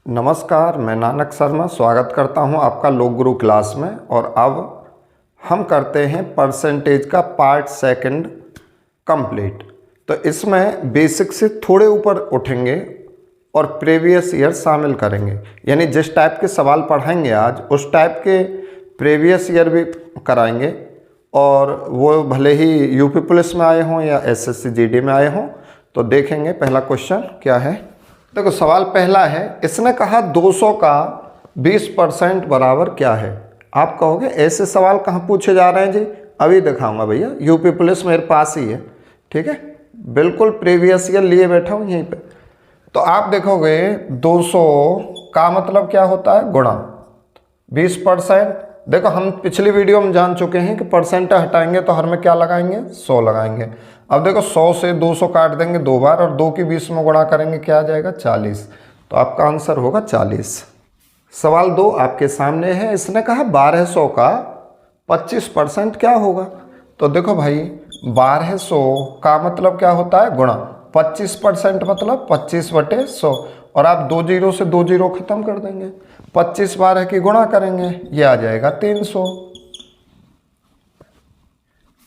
नमस्कार, मैं नानक शर्मा स्वागत करता हूं आपका लोक गुरु क्लास में। और अब हम करते हैं परसेंटेज का पार्ट सेकंड कंप्लीट। तो इसमें बेसिक से थोड़े ऊपर उठेंगे और प्रीवियस ईयर शामिल करेंगे, यानी जिस टाइप के सवाल पढ़ाएंगे आज उस टाइप के प्रीवियस ईयर भी कराएंगे। और वो भले ही यूपी पुलिस में आए हों या एसएससी जीडी में आए हों। तो देखेंगे पहला क्वेश्चन क्या है। देखो सवाल पहला है, इसने कहा 200 का 20% बराबर क्या है। आप कहोगे ऐसे सवाल कहाँ पूछे जा रहे हैं जी, अभी दिखाऊंगा भैया, यूपी पुलिस मेरे पास ही है, ठीक है, बिल्कुल प्रीवियस ईयर लिए बैठा हूँ यहीं पे। तो आप देखोगे 200 का मतलब क्या होता है, गुणा 20%। देखो हम पिछली वीडियो में जान चुके हैं कि परसेंट हटाएंगे तो हर में क्या लगाएंगे, 100 लगाएंगे। अब देखो 100 से 200 काट देंगे 2 बार और 2 की 20 में गुणा करेंगे, क्या आ जाएगा 40। तो आपका आंसर होगा 40। सवाल 2 आपके सामने है, इसने कहा 1200 का 25% क्या होगा। तो देखो भाई 1200 का मतलब क्या होता है, गुणा 25% मतलब 25/100। और आप 2 जीरो से 2 जीरो खत्म कर देंगे, 25 12 की गुणा करेंगे, ये आ जाएगा 300।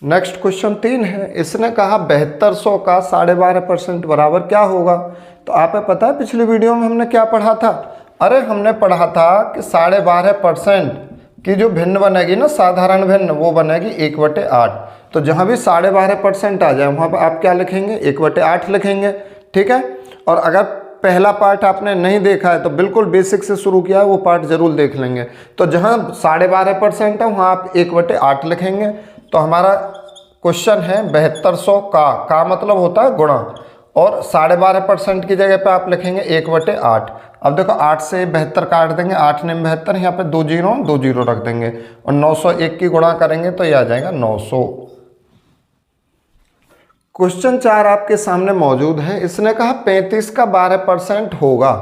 नेक्स्ट क्वेश्चन 3 है, इसने कहा 7200 का 12.5% बराबर क्या होगा। तो आपको पता है पिछली वीडियो में हमने क्या पढ़ा था, अरे हमने पढ़ा था कि 12.5% की जो भिन्न बनेगी ना, साधारण भिन्न, वो बनेगी 1/8। तो जहाँ भी 12.5% आ जाए वहाँ पर आप क्या लिखेंगे, 1/8 लिखेंगे, ठीक है। और अगर पहला पार्ट आपने नहीं देखा है तो बिल्कुल बेसिक से शुरू किया है, वो पार्ट जरूर देख लेंगे। तो जहाँ 12.5% है वहाँ आप 1/8 लिखेंगे। तो हमारा क्वेश्चन है 7200 का मतलब होता है गुणा, और 12.5% की जगह पे आप लिखेंगे 1/8। अब देखो 8 से 72 काट देंगे, 8 ने 72, यहाँ पे 2 जीरो रख देंगे और 901 की गुणा करेंगे तो ये आ जाएगा 900। क्वेश्चन 4 आपके सामने मौजूद है, इसने कहा 35 का 12% होगा,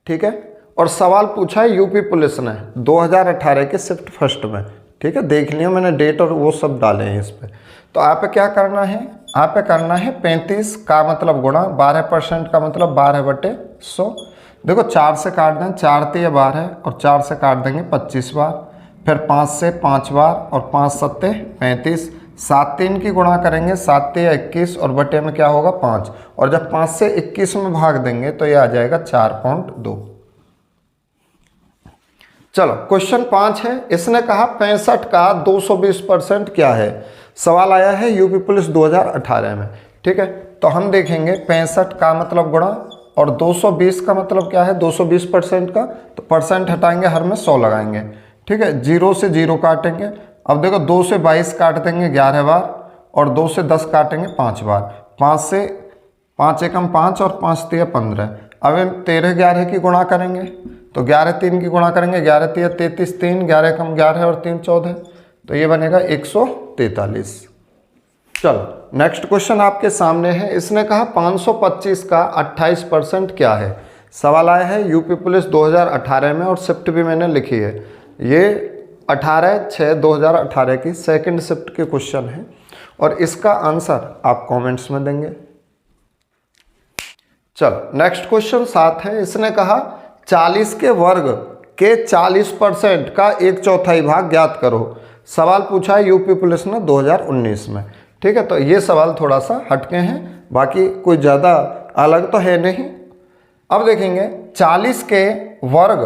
ठीक है। और सवाल पूछा है यूपी पुलिस ने 2018 के शिफ्ट फर्स्ट में, ठीक है, देख लिया मैंने डेट और वो सब डाले हैं इस पर। तो आप क्या करना है, आप करना है 35 का मतलब गुणा 12% का मतलब 12/100। देखो 4 से काट दें, 4 3 12 और 4 से काट देंगे 25 बार, फिर 5 से 5 बार और 5 7 35, 7 3 की गुणा करेंगे, 7 3 21 और बटे में क्या होगा 5। और जब 5 से 21 में भाग देंगे तो ये आ जाएगा 4.2। चलो क्वेश्चन 5 है, इसने कहा 65 का 220% क्या है। सवाल आया है यूपी पुलिस 2018 में, ठीक है। तो हम देखेंगे 65 का मतलब गुणा और 220 का मतलब क्या है, 220% का। तो परसेंट हटाएंगे, हर में 100 लगाएंगे, ठीक है। 0 से 0 काटेंगे। अब देखो 2 से 22 काट देंगे 11 बार और 2 से 10 काटेंगे 5 बार। 5 से 5 एकम 5 और 5 3 15। अब हम 13 11 की गुणा करेंगे तो 11 3 की गुणा करेंगे, 11 3 33, 3 11 कम 11 और 3 14, तो ये बनेगा 143। चलो नेक्स्ट क्वेश्चन आपके सामने है, इसने कहा 525 का 28% क्या है। सवाल आया है यूपी पुलिस 2018 में और शिफ्ट भी मैंने लिखी है। ये 18/6/2018 की सेकंड शिफ्ट के क्वेश्चन है और इसका आंसर आप कमेंट्स में देंगे। चलो नेक्स्ट क्वेश्चन 7 है, इसने कहा 40 के वर्ग के 40% का 1/4 भाग ज्ञात करो। सवाल पूछा है यूपी पुलिस ने 2019 में, ठीक है। तो ये सवाल थोड़ा सा हटके हैं, बाकी कोई ज़्यादा अलग तो है नहीं। अब देखेंगे 40 के वर्ग,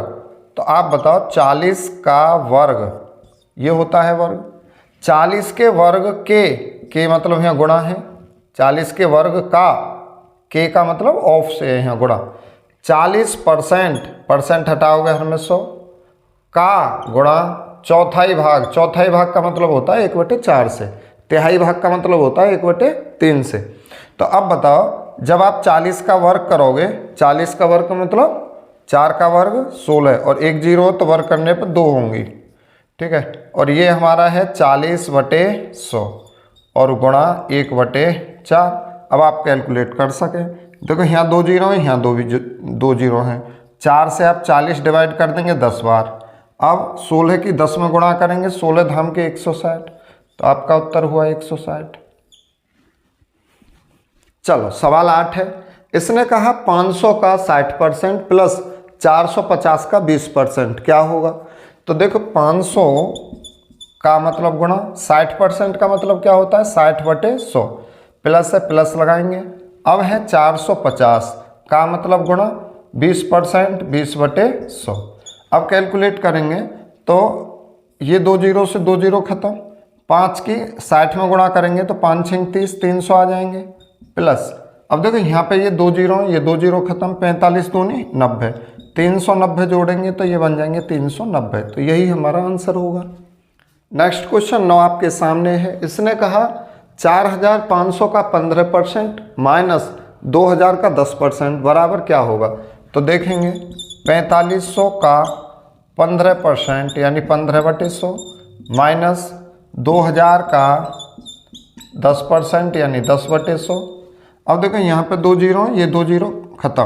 तो आप बताओ 40 का वर्ग ये होता है वर्ग, 40 के वर्ग के मतलब यहाँ गुणा है, 40 के वर्ग के का मतलब ऑफ से है यहाँ गुणा। 40% हटाओगे हर में 100 का गुणा चौथाई भाग का मतलब होता है 1/4 से, तिहाई भाग का मतलब होता है 1/3 से। तो अब बताओ जब आप 40 का वर्ग करोगे, 40 का वर्ग का मतलब 4 का वर्ग 16 और 1 जीरो तो वर्ग करने पर 2 होंगी, ठीक है। और ये हमारा है 40/100 और गुणा 1/4। अब आप कैलकुलेट कर सकें, देखो यहाँ 2 जीरो है, यहाँ 2 जीरो हैं। 4 से आप 40 डिवाइड कर देंगे 10 बार। अब 16 की 10 में गुणा करेंगे, 16 धाम के 160, तो आपका उत्तर हुआ 160। चलो सवाल 8 है, इसने कहा 500 का 60% प्लस 450 का 20% क्या होगा? तो देखो 500 का मतलब गुणा 60% का मतलब क्या होता है? 60/100 प्लस है, प्लस लगाएंगे। अब है 450 का मतलब गुणा 20%, 20/100। अब कैलकुलेट करेंगे तो ये 2 जीरो से 2 जीरो खत्म, 5 की 60 में गुणा करेंगे तो 5 6 30, 300 आ जाएंगे। प्लस अब देखो यहाँ पे ये 2 जीरो, ये 2 जीरो खत्म, 45 दूनी 90, 390 जोड़ेंगे तो ये बन जाएंगे 390। तो यही हमारा आंसर होगा। नेक्स्ट क्वेश्चन 9 आपके सामने है। इसने कहा 4500 का 15% माइनस 2000 का 10% बराबर क्या होगा? तो देखेंगे 4500 का 15% यानी 15/100 माइनस 2000 का 10% यानी 10/100। अब देखो यहाँ पे 2 जीरो, ये 2 जीरो खत्म,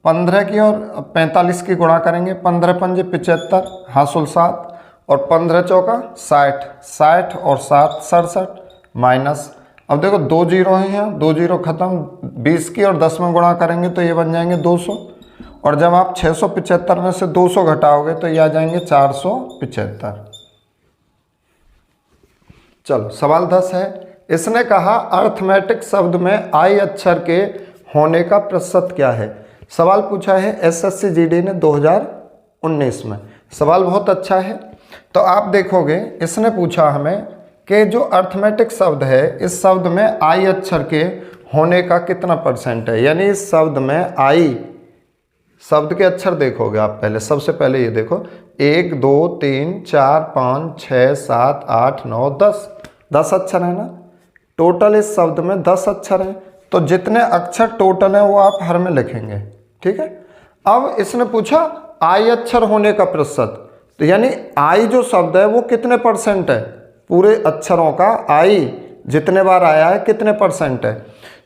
15 की और 45 की गुणा करेंगे, 15 पंजे 75, हासुल 7 और 15 चौका 60, 60 और 7 67 माइनस। अब देखो 2 जीरो है यहाँ, 2 जीरो खत्म, 20 की और 10 में गुणा करेंगे तो ये बन जाएंगे 200, और जब आप 675 में से 200 घटाओगे तो ये आ जाएंगे 475। चलो सवाल 10 है। इसने कहा अर्थमेटिक शब्द में आई अक्षर के होने का प्रतिशत क्या है? सवाल पूछा है एसएससी जीडी ने 2019 में। सवाल बहुत अच्छा है। तो आप देखोगे इसने पूछा हमें कि जो अर्थमेटिक शब्द है इस शब्द में आई अक्षर के होने का कितना % है, यानी इस शब्द में आई शब्द के अक्षर देखोगे आप पहले, सबसे पहले ये देखो 1 2 3 4 5 6 7 8 9 10 अक्षर है ना। टोटल इस शब्द में 10 अक्षर हैं, तो जितने अक्षर टोटल हैं वो आप हर में लिखेंगे, ठीक है। अब इसने पूछा आई अक्षर होने का प्रतिशत, तो यानी आई जो शब्द है वो कितने % है, पूरे अक्षरों का आई जितने बार आया है कितने % है।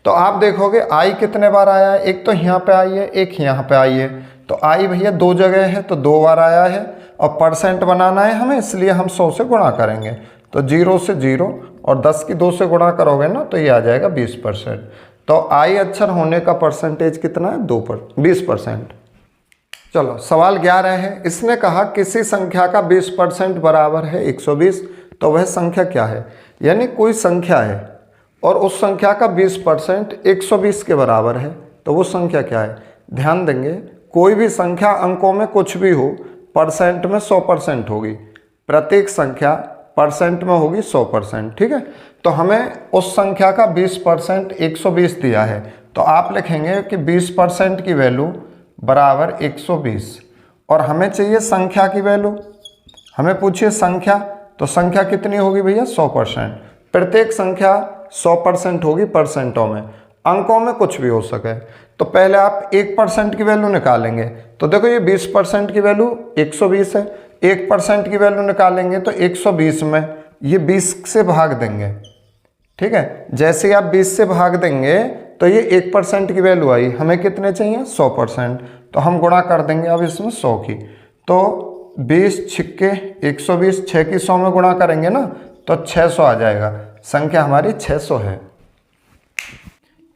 तो आप देखोगे आई कितने बार आया है, एक तो यहाँ पे आई है, एक यहाँ पे आई है, तो आई भैया 2 जगह है तो 2 बार आया है, और % बनाना है हमें इसलिए हम 100 से गुणा करेंगे, तो 0 से 0 और 10 की 2 से गुणा करोगे ना तो ये आ जाएगा 20%। तो आई अक्षर होने का % कितना है? 20%। चलो सवाल 11 है। इसने कहा किसी संख्या का 20% बराबर है 120, तो वह संख्या क्या है? यानी कोई संख्या है और उस संख्या का 20% 120 के बराबर है, तो वो संख्या क्या है? ध्यान देंगे कोई भी संख्या अंकों में कुछ भी हो, % में 100% होगी, प्रत्येक संख्या % में होगी 100%, ठीक है। तो हमें उस संख्या का 20% 120 दिया है, तो आप लिखेंगे कि 20% की वैल्यू बराबर 120, और हमें चाहिए संख्या की वैल्यू, हमें पूछिए संख्या, तो संख्या कितनी होगी भैया? 100%। प्रत्येक संख्या 100% होगी परसेंटों में, अंकों में कुछ भी हो सके। तो पहले आप 1% की वैल्यू निकालेंगे, तो देखो ये 20% की वैल्यू 120 है, 1% की वैल्यू निकालेंगे तो 120 में ये 20 से भाग देंगे, ठीक है। जैसे आप 20 से भाग देंगे तो ये 1% की वैल्यू आई, हमें कितने चाहिए? 100%, तो हम गुणा कर देंगे अब इसमें 100 की, तो 20 छिक्के 120, 6 की 100 में गुणा करेंगे ना तो 600 आ जाएगा, संख्या हमारी 600 है।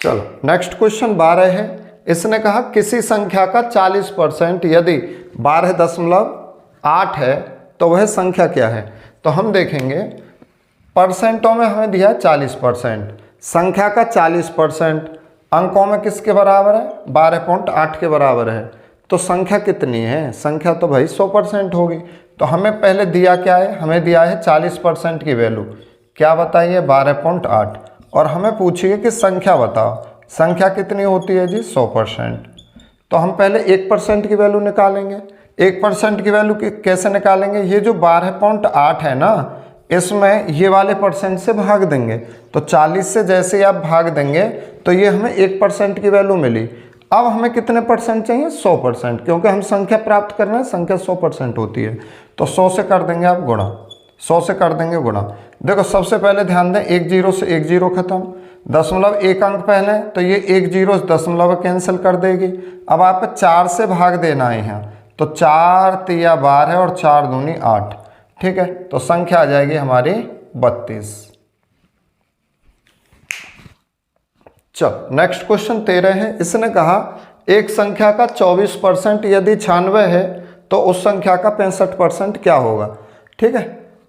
चलो नेक्स्ट क्वेश्चन 12 है। इसने कहा किसी संख्या का 40% यदि 12.8 है तो वह संख्या क्या है? तो हम देखेंगे परसेंटों में हमें दिया है 40%, संख्या का 40% अंकों में किसके बराबर है? 12.8 के बराबर है, तो संख्या कितनी है? संख्या तो भाई 100% होगी। तो हमें पहले दिया क्या है? हमें दिया है 40% की वैल्यू, क्या बताइए? 12.8, और हमें पूछिए कि संख्या बताओ, संख्या कितनी होती है जी? 100%। तो हम पहले 1% की वैल्यू निकालेंगे। 1% की वैल्यू कैसे निकालेंगे? ये जो 12.8 है ना, इसमें ये वाले % से भाग देंगे, तो 40 से जैसे ही आप भाग देंगे तो ये हमें 1% की वैल्यू मिली। अब हमें कितने % चाहिए? 100%, क्योंकि हम संख्या प्राप्त करना है, संख्या 100% होती है, तो 100 से कर देंगे आप गुणा, 100 से कर देंगे गुणा। देखो सबसे पहले ध्यान दें 1 जीरो से 1 जीरो खत्म, दशमलव एक अंक पहले, तो ये 1 जीरो दशमलव कैंसिल कर देगी। अब आप 4 से भाग देना है यहाँ, तो 4 तिया 12 और 4 दूनी 8, ठीक है। तो संख्या आ जाएगी हमारी 32। चलो नेक्स्ट क्वेश्चन 13 है। इसने कहा एक संख्या का 24% यदि 96 है तो उस संख्या का 65% क्या होगा। ठीक है,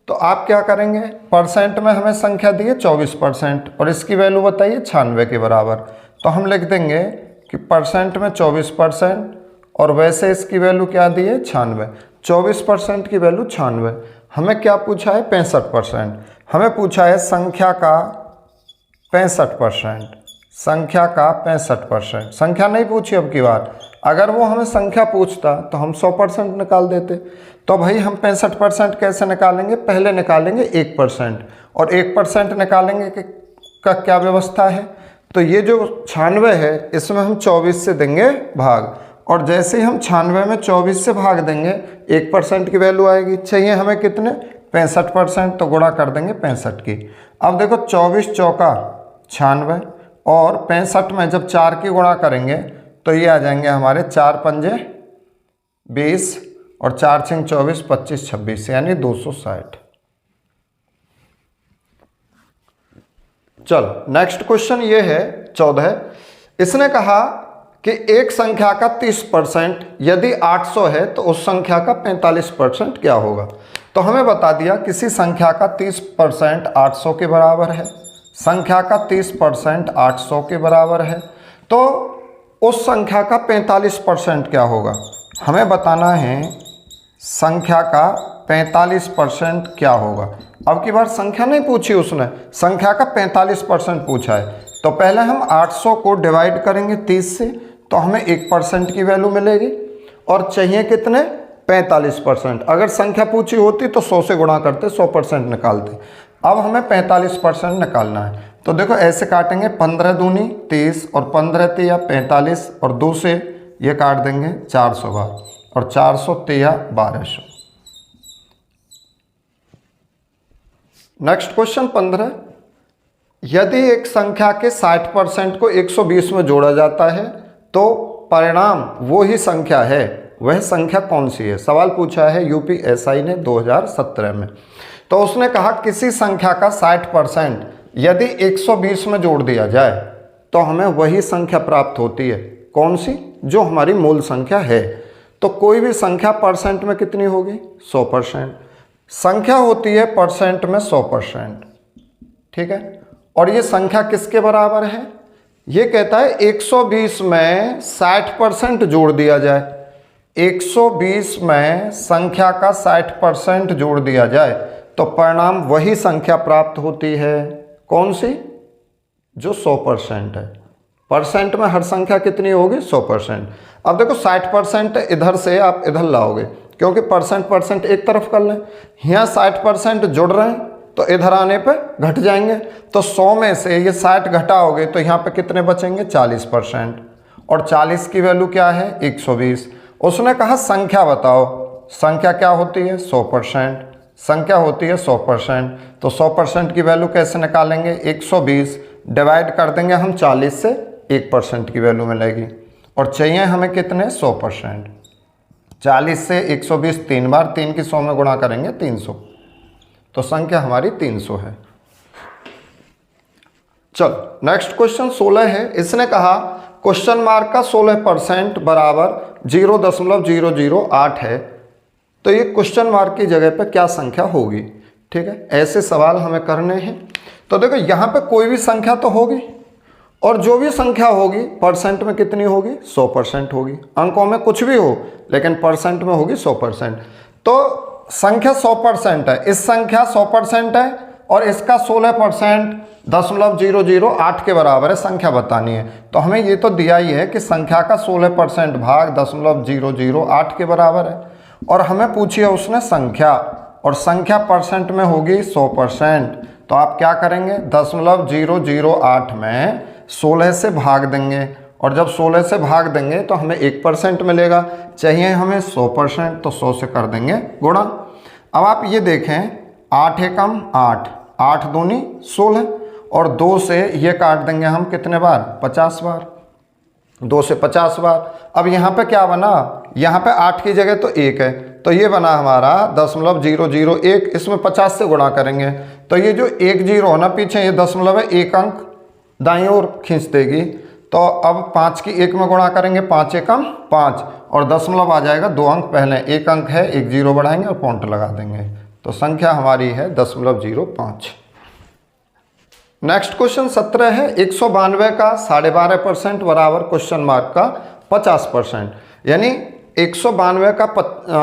तो आप क्या करेंगे, परसेंट में हमें संख्या दी है 24% और इसकी वैल्यू बताइए 96 के बराबर, तो हम लिख देंगे कि परसेंट में 24% और वैसे इसकी वैल्यू क्या दी है 96। 24% की वैल्यू 96, हमें क्या पूछा है 65%, हमें पूछा है संख्या का 65%, संख्या का 65%, संख्या नहीं पूछी अब की बार। अगर वो हमें संख्या पूछता तो हम 100% निकाल देते। तो भाई हम 65% कैसे निकालेंगे, पहले निकालेंगे 1% और 1% निकालेंगे कि का क्या व्यवस्था है, तो ये जो 96 है इसमें हम 24 से देंगे भाग, और जैसे ही हम 96 में 24 से भाग देंगे 1% की वैल्यू आएगी। चाहिए हमें कितने 65%, तो गुणा कर देंगे 65 की। अब देखो 24 चौका 96 और 65 में जब 4 की गुणा करेंगे तो ये आ जाएंगे हमारे 4 पंजे 20 और 4 छिंग 24, 25 26 यानी 260। चलो नेक्स्ट क्वेश्चन ये है 14। इसने कहा कि एक संख्या का 30% यदि 800 है तो उस संख्या का 45% क्या होगा। तो हमें बता दिया किसी संख्या का 30% 800 के बराबर है, संख्या का 30% 800 के बराबर है, तो उस संख्या का 45% क्या होगा। हमें बताना है संख्या का 45% क्या होगा। अब की बार संख्या नहीं पूछी उसने, संख्या का 45% पूछा है, तो पहले हम 800 को डिवाइड करेंगे 30 से तो हमें 1% की वैल्यू मिलेगी, और चाहिए कितने 45%। अगर संख्या पूछी होती तो 100 से गुणा करते 100% निकालते। अब हमें 45% निकालना है, तो देखो ऐसे काटेंगे 15 दूनी 30 और 15 तिया 45 और 2 से ये काट देंगे 400 बार और 400 तिया 1200। Next question 15। यदि एक संख्या के 60% को 120 में जोड़ा जाता है तो परिणाम वो ही संख्या है, वह संख्या कौन सी है। सवाल पूछा है यूपीएसआई ने 2017 में। तो उसने कहा किसी संख्या का 60% यदि 120 में जोड़ दिया जाए तो हमें वही संख्या प्राप्त होती है, कौन सी, जो हमारी मूल संख्या है। तो कोई भी संख्या परसेंट में कितनी होगी 100%, संख्या होती है परसेंट में 100%। ठीक है, और ये संख्या किसके बराबर है, ये कहता है 120 में 60% जोड़ दिया जाए, 120 में संख्या का 60% जोड़ दिया जाए तो परिणाम वही संख्या प्राप्त होती है, कौन सी, जो 100% है। परसेंट में हर संख्या कितनी होगी 100%। अब देखो 60% इधर से आप इधर लाओगे, क्योंकि परसेंट एक तरफ कर लें, यहाँ 60% जुड़ रहे हैं तो इधर आने पे घट जाएंगे, तो 100 में से ये 60 घटाओगे तो यहाँ पे कितने बचेंगे 40%, और 40 की वैल्यू क्या है 120। उसने कहा संख्या बताओ, संख्या क्या होती है 100%, संख्या होती है 100%, तो 100% की वैल्यू कैसे निकालेंगे, 120 डिवाइड कर देंगे हम 40 से, 1% की वैल्यू मिलेगी, और चाहिए हमें कितने 100%। 40 से 120 3 बार, 3 की 100 में गुणा करेंगे 300, तो संख्या हमारी 300 है। चलो नेक्स्ट क्वेश्चन 16 है। इसने कहा क्वेश्चन मार्क का 16% बराबर 0.008 है, तो ये क्वेश्चन मार्क की जगह पे क्या संख्या होगी। ठीक है, ऐसे सवाल हमें करने हैं। तो देखो यहाँ पे कोई भी संख्या तो होगी, और जो भी संख्या होगी परसेंट में कितनी होगी 100% होगी। अंकों में कुछ भी हो लेकिन परसेंट में होगी 100%। तो संख्या 100% है, इस संख्या 100% है और इसका 16.008 के बराबर है, संख्या बतानी है। तो हमें ये तो दिया ही है कि संख्या का 16% भाग 0.008 के बराबर है, और हमें पूछी है उसने संख्या, और संख्या परसेंट में होगी 100%। तो आप क्या करेंगे 0.008 में 16 से भाग देंगे, और जब 16 से भाग देंगे तो हमें 1% मिलेगा, चाहिए हमें 100%, तो 100 से कर देंगे गुणा। अब आप ये देखें 8 एकम 8, 8 दूनी 16, और 2 से ये काट देंगे हम कितने बार 50 बार, 2 से 50 बार। अब यहाँ पे क्या बना, यहाँ पे 8 की जगह तो 1 है, तो ये बना हमारा 0.001, इसमें 50 से गुणा करेंगे तो ये जो 1 0 होना पीछे ये दशमलव है, 1 अंक दाईं ओर खींच देगी, तो अब 5 की 1 में गुणा करेंगे, 5 एकम 5 और दशमलव आ जाएगा 2 अंक पहले, एक अंक है, एक जीरो बढ़ाएंगे और पॉइंट लगा देंगे, तो संख्या हमारी है 0.05। नेक्स्ट क्वेश्चन 17 है 192 का 12.5% बराबर क्वेश्चन मार्क का 50%, यानी 192 का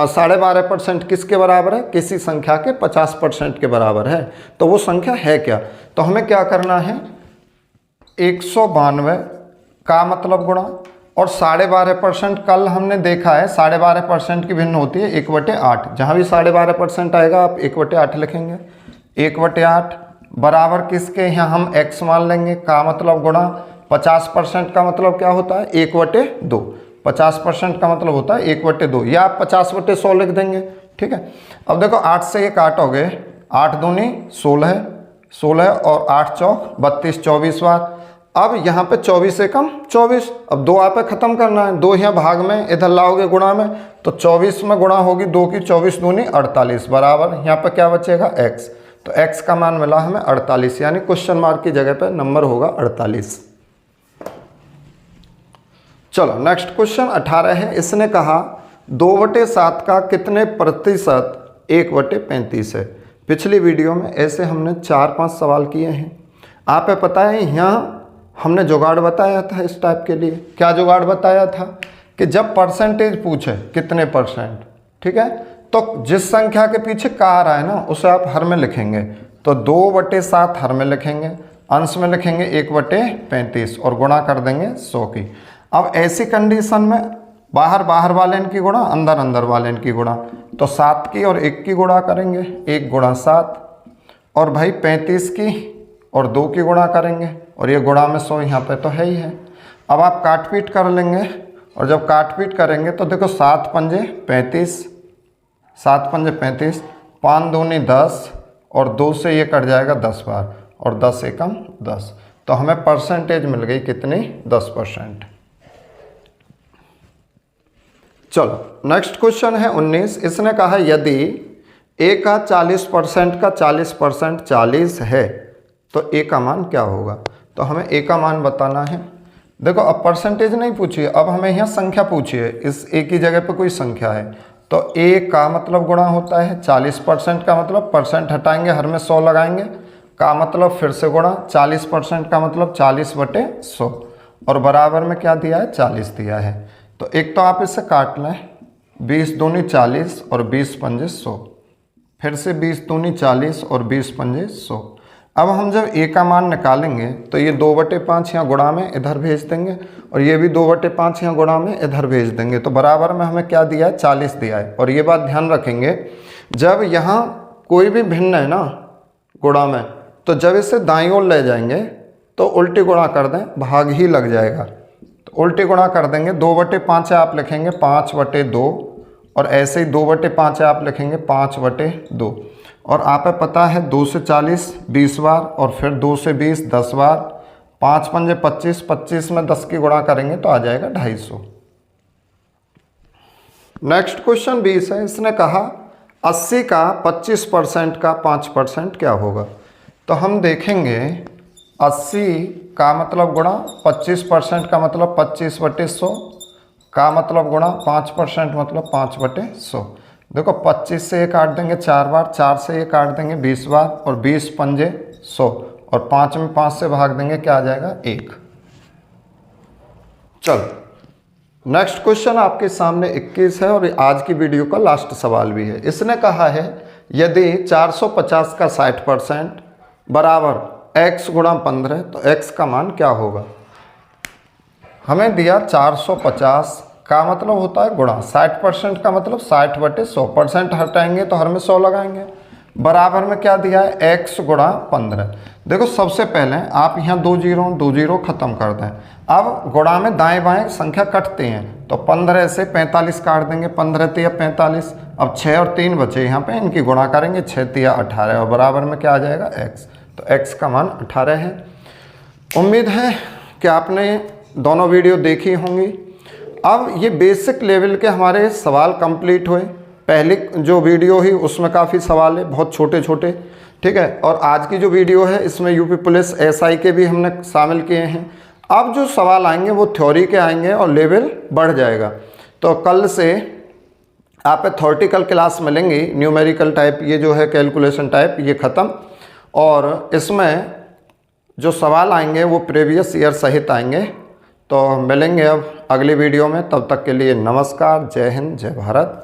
12.5% किसके बराबर है, किसी संख्या के 50% के बराबर है, तो वो संख्या है क्या। तो हमें क्या करना है, 192 का मतलब गुणा और 12.5% कल हमने देखा है 12.5% की भिन्न होती है 1/8, जहाँ भी 12.5% आएगा आप 1/8 लिखेंगे, 1/8 बराबर किसके, यहाँ हम x मान लेंगे, का मतलब गुणा 50% का मतलब क्या होता है 1/2, 50% का मतलब होता है 1/2, या आप 50/100 लिख देंगे, ठीक है। अब देखो 8 से ये काट हो गए, 8 दूनी 16 और 8 चौक 32, 24 बार। अब यहाँ पे 24 एकम 24, अब 2 आप ख़त्म करना है, 2 यहाँ भाग में इधर लाओगे गुणा में, तो 24 में गुणा होगी 2 की, 24 दूनी 48 बराबर यहाँ पे क्या बचेगा x, तो x का मान मिला हमें 48, यानी क्वेश्चन मार्क की जगह पे नंबर होगा 48। चलो नेक्स्ट क्वेश्चन 18 है, इसने कहा 2/7 का कितने प्रतिशत 1/35 है। पिछली वीडियो में ऐसे हमने 4-5 सवाल किए हैं, आप पता है यहाँ हमने जुगाड़ बताया था इस टाइप के लिए, क्या जुगाड़ बताया था कि जब परसेंटेज पूछे कितने %, ठीक है, तो जिस संख्या के पीछे का आ रहा है ना उसे आप हर में लिखेंगे, तो 2/7 हर में लिखेंगे, अंश में लिखेंगे 1/35 और गुणा कर देंगे 100 की। अब ऐसी कंडीशन में बाहर वाले की गुणा, अंदर वाले की गुणा, तो 7 की और 1 की गुणा करेंगे, 1 गुणा 7, और भाई 35 की और 2 की गुणा करेंगे, और ये गुणा में 100 यहाँ पे तो है ही है। अब आप काट पीट कर लेंगे, और जब काट पीट करेंगे तो देखो 7 पंजे 35, 7 पंजे 35, 5 दूनी 10 और 2 से ये कट जाएगा 10 बार, और 10 एकम 10, तो हमें परसेंटेज मिल गई कितनी, 10%। चलो नेक्स्ट क्वेश्चन है 19, इसने कहा यदि a का 40% का 40% 40 है तो a का मान क्या होगा। तो हमें a का मान बताना है। देखो अब परसेंटेज नहीं पूछिए, अब हमें यहाँ संख्या पूछिए, इस a की जगह पे कोई संख्या है, तो a का मतलब गुणा होता है 40% का मतलब परसेंट हटाएंगे, हर में 100 लगाएंगे, का मतलब फिर से गुणा, 40% का मतलब 40/100 और बराबर में क्या दिया है 40 दिया है। तो एक तो आप इसे काट लें, 20 दूनी 40 और 20 पंजे 100, फिर से 20 दूनी 40 और 20 पंजे 100। अब हम जब a का मान निकालेंगे तो ये 2/5 यहाँ गुणा में इधर भेज देंगे, और ये भी 2/5 यहाँ गुणा में इधर भेज देंगे, तो बराबर में हमें क्या दिया है 40 दिया है। और ये बात ध्यान रखेंगे, जब यहाँ कोई भी भिन्न है ना गुणा में, तो जब इसे दाईं ओर ले जाएंगे तो उल्टी गुणा कर दें, भाग ही लग जाएगा, तो उल्टी गुणा कर देंगे। 2/5 है आप लिखेंगे 5/2, और ऐसे ही 2/5 है आप लिखेंगे 5/2, और आप पता है 2 से 40 20 बार, और फिर 2 से 20 10 बार, 5 पंजे 25, 25 में 10 की गुणा करेंगे तो आ जाएगा 250। नेक्स्ट क्वेश्चन 20 है, इसने कहा 80 का 25% का 5% क्या होगा। तो हम देखेंगे 80 का मतलब गुणा 25% का मतलब 25/100, का मतलब गुणा 5% मतलब 5/100। देखो 25 से ये काट देंगे 4 बार, 4 से ये काट देंगे 20 बार, और 20 पंजे 100, और 5 में 5 से भाग देंगे, क्या आ जाएगा 1। चलो नेक्स्ट क्वेश्चन आपके सामने 21 है, और आज की वीडियो का लास्ट सवाल भी है। इसने कहा है यदि 450 का 60% बराबर x गुणा 15, तो x का मान क्या होगा। हमें दिया 450 का मतलब होता है गुणा, 60% का मतलब 60/100, परसेंट हटाएंगे तो हर में 100 लगाएंगे, बराबर में क्या दिया है x गुणा 15। देखो सबसे पहले आप यहाँ 2 जीरो खत्म कर दें। अब गुणा में दाएं बाएं संख्या कटते हैं, तो 15 से 45 काट देंगे, 15 तिया 45, अब 6 और 3 बचे यहाँ पे, इनकी गुणा करेंगे, 6 तिया 18, और बराबर में क्या आ जाएगा x, तो x का मान 18 है। उम्मीद है कि आपने दोनों वीडियो देखी होंगी। अब ये बेसिक लेवल के हमारे सवाल कंप्लीट हुए। पहले जो वीडियो ही उसमें काफ़ी सवाल है, बहुत छोटे छोटे, ठीक है, और आज की जो वीडियो है इसमें यूपी पुलिस SI के भी हमने शामिल किए हैं। अब जो सवाल आएंगे वो थ्योरी के आएंगे और लेवल बढ़ जाएगा। तो कल से आप थ्योरेटिकल क्लास मिलेंगी, न्यूमेरिकल टाइप ये जो है कैलकुलेशन टाइप ये ख़त्म, और इसमें जो सवाल आएंगे वो प्रीवियस ईयर सहित आएंगे। तो मिलेंगे अब अगली वीडियो में, तब तक के लिए नमस्कार, जय हिंद, जय भारत।